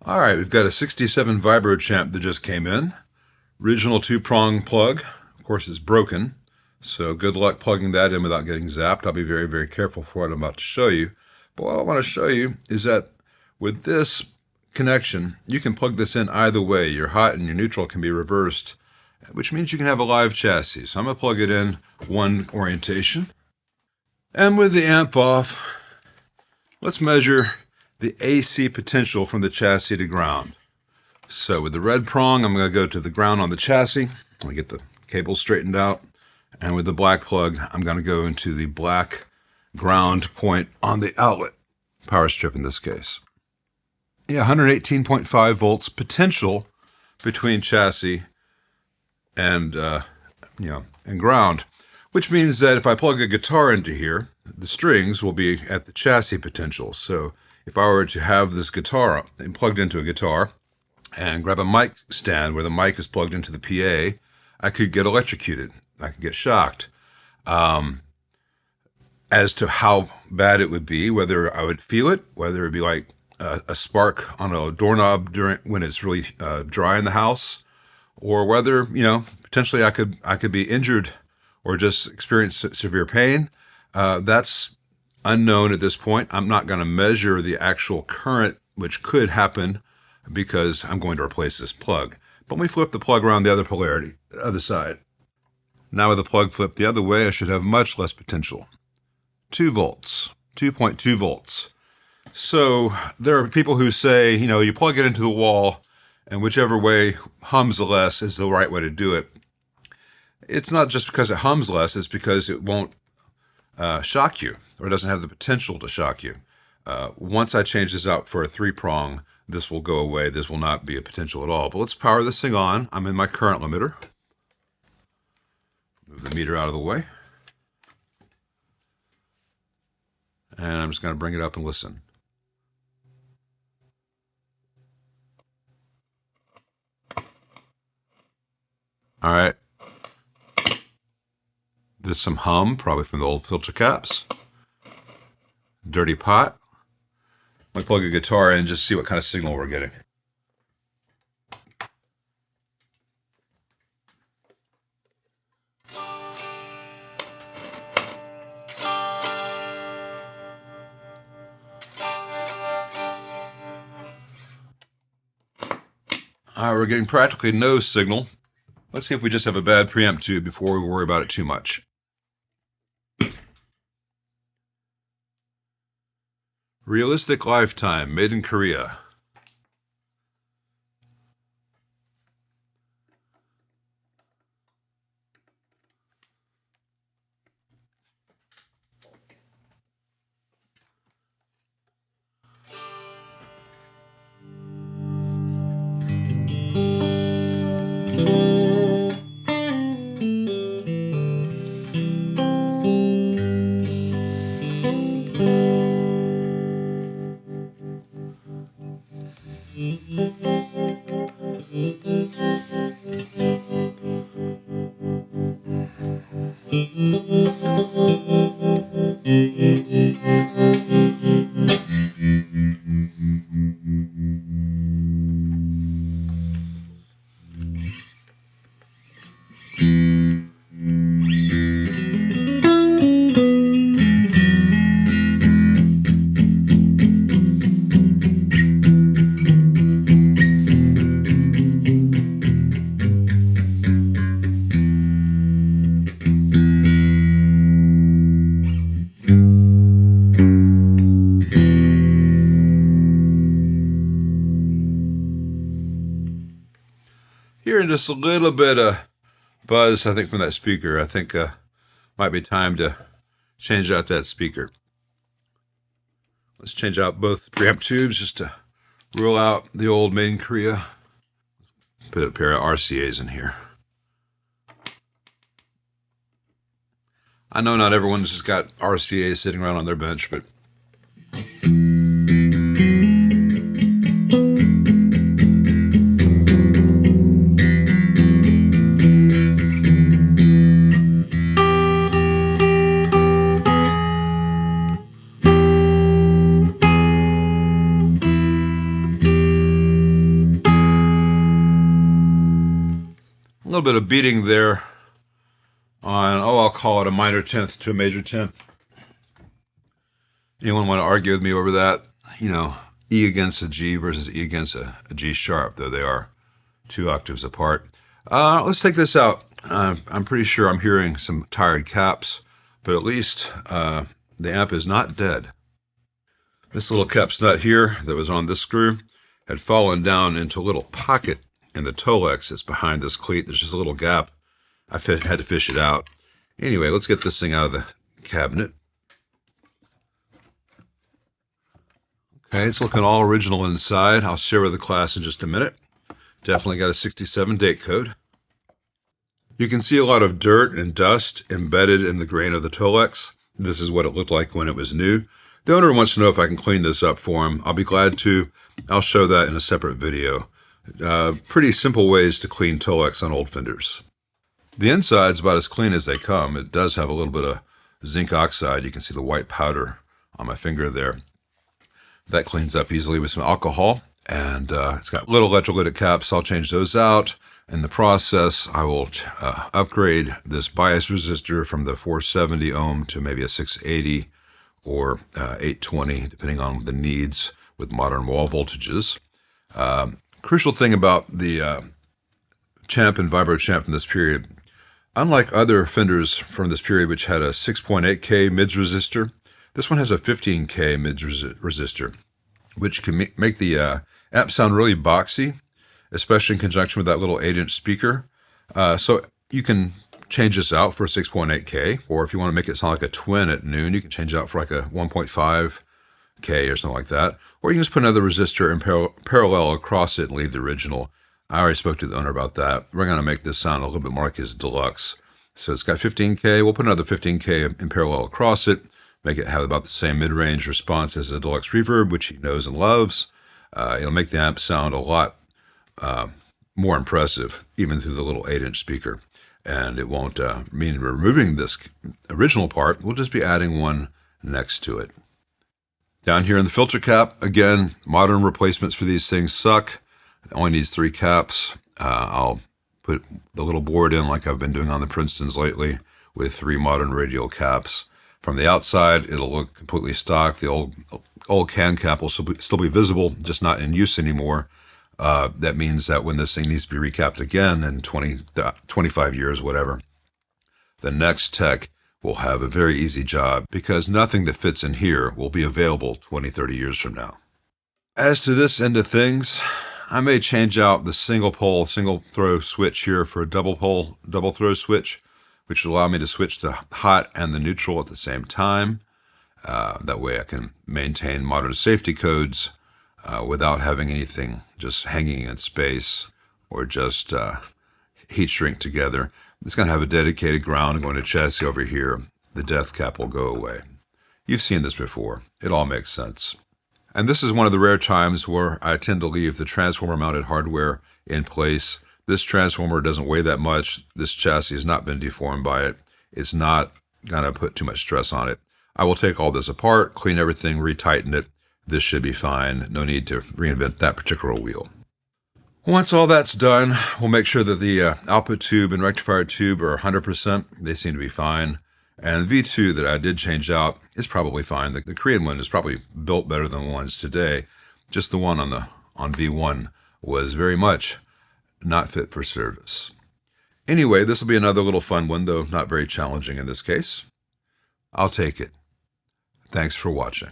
All right, we've got a 67 Vibro champ that just came in. Original 2-prong plug. Of course, it's broken, so good luck plugging that in without getting zapped. I'll be very, very careful for what I'm about to show you. But what I want to show you is that with this connection, you can plug this in either way. Your hot and your neutral can be reversed, which means you can have a live chassis. So I'm going to plug it in one orientation. And with the amp off, let's measure the AC potential from the chassis to ground. So with the red prong, I'm going to go to the ground on the chassis. I'm going to get the cable straightened out. And with the black plug, I'm going to go into the black ground point on the outlet, power strip in this case. Yeah, 118.5 volts potential between chassis and ground, which means that if I plug a guitar into here, the strings will be at the chassis potential. So if I were to have this guitar plugged into a guitar and grab a mic stand where the mic is plugged into the PA, I could get electrocuted. I could get shocked. As to how bad it would be, whether I would feel it, whether it would be like a spark on a doorknob when it's really dry in the house, or whether, potentially I could be injured or just experience severe pain. That's unknown at this point. I'm not going to measure the actual current, which could happen because I'm going to replace this plug. But when we flip the plug around the other polarity, the other side. Now with the plug flipped the other way, I should have much less potential. 2 volts, 2.2 volts. So there are people who say, you plug it into the wall and whichever way hums the less is the right way to do it. It's not just because it hums less, it's because it won't shock you, or doesn't have the potential to shock you. Once I change this out for a 3-prong, this will go away. This will not be a potential at all. But let's power this thing on. I'm in my current limiter. Move the meter out of the way. And I'm just going to bring it up and listen. All right. There's some hum, probably from the old filter caps. Dirty pot. I'm going to plug a guitar in and just see what kind of signal we're getting. All right, we're getting practically no signal. Let's see if we just have a bad preamp tube before we worry about it too much. Realistic Lifetime, made in Korea. Hearing just a little bit of buzz, I think, from that speaker. I think might be time to change out that speaker. Let's change out both preamp tubes just to rule out the old made in Korea. Put a pair of RCAs in here. I know not everyone's just got RCAs sitting around on their bench, but little bit of beating there on, I'll call it a minor 10th to a major 10th. Anyone want to argue with me over that? You know, E against a G versus E against a G sharp, though they are 2 octaves apart. Let's take this out. I'm pretty sure I'm hearing some tired caps, but at least the amp is not dead. This little caps nut here that was on this screw had fallen down into a little pocket in the Tolex that's behind this cleat. There's just a little gap. I had to fish it out. Anyway, let's get this thing out of the cabinet. Okay, it's looking all original inside. I'll share with the class in just a minute. Definitely got a 67 date code. You can see a lot of dirt and dust embedded in the grain of the Tolex. This is what it looked like when it was new. The owner wants to know if I can clean this up for him. I'll be glad to. I'll show that in a separate video. Pretty simple ways to clean Tolex on old Fenders. The inside's about as clean as they come. It does have a little bit of zinc oxide. You can see the white powder on my finger there. That cleans up easily with some alcohol, and it's got little electrolytic caps. I'll change those out. In the process, I will upgrade this bias resistor from the 470 ohm to maybe a 680 or 820, depending on the needs with modern wall voltages. Crucial thing about the Champ and Vibro Champ from this period, unlike other Fenders from this period which had a 6.8K mids resistor, this one has a 15K mids resistor, which can make the amp sound really boxy, especially in conjunction with that little 8-inch speaker. So you can change this out for a 6.8K, or if you want to make it sound like a twin at noon, you can change it out for like a 1.5K or something like that. Or you can just put another resistor in parallel across it and leave the original. I already spoke to the owner about that. We're going to make this sound a little bit more like his deluxe. So it's got 15K. We'll put another 15K in parallel across it, make it have about the same mid-range response as the deluxe reverb, which he knows and loves. It'll make the amp sound a lot more impressive, even through the little 8-inch speaker. And it won't mean removing this original part. We'll just be adding one next to it. Down here in the filter cap, again, modern replacements for these things suck. It only needs 3 caps. I'll put the little board in like I've been doing on the Princetons lately with 3 modern radial caps. From the outside, it'll look completely stock. The old can cap will still be visible, just not in use anymore. That means that when this thing needs to be recapped again in 25 years, whatever, the next tech will have a very easy job because nothing that fits in here will be available 20, 30 years from now. As to this end of things, I may change out the single throw switch here for a double throw switch, which will allow me to switch the hot and the neutral at the same time. That way I can maintain modern safety codes without having anything just hanging in space or just heat shrink together. It's going to have a dedicated ground going to chassis over here. The death cap will go away. You've seen this before. It all makes sense. And this is one of the rare times where I tend to leave the transformer mounted hardware in place. This transformer doesn't weigh that much. This chassis has not been deformed by it. It's not going to put too much stress on it. I will take all this apart, clean everything, retighten it. This should be fine. No need to reinvent that particular wheel. Once all that's done, we'll make sure that the output tube and rectifier tube are 100%. They seem to be fine. And V2 that I did change out is probably fine. The Korean one is probably built better than the ones today. Just the one on V1 was very much not fit for service. Anyway, this will be another little fun one, though not very challenging in this case. I'll take it. Thanks for watching.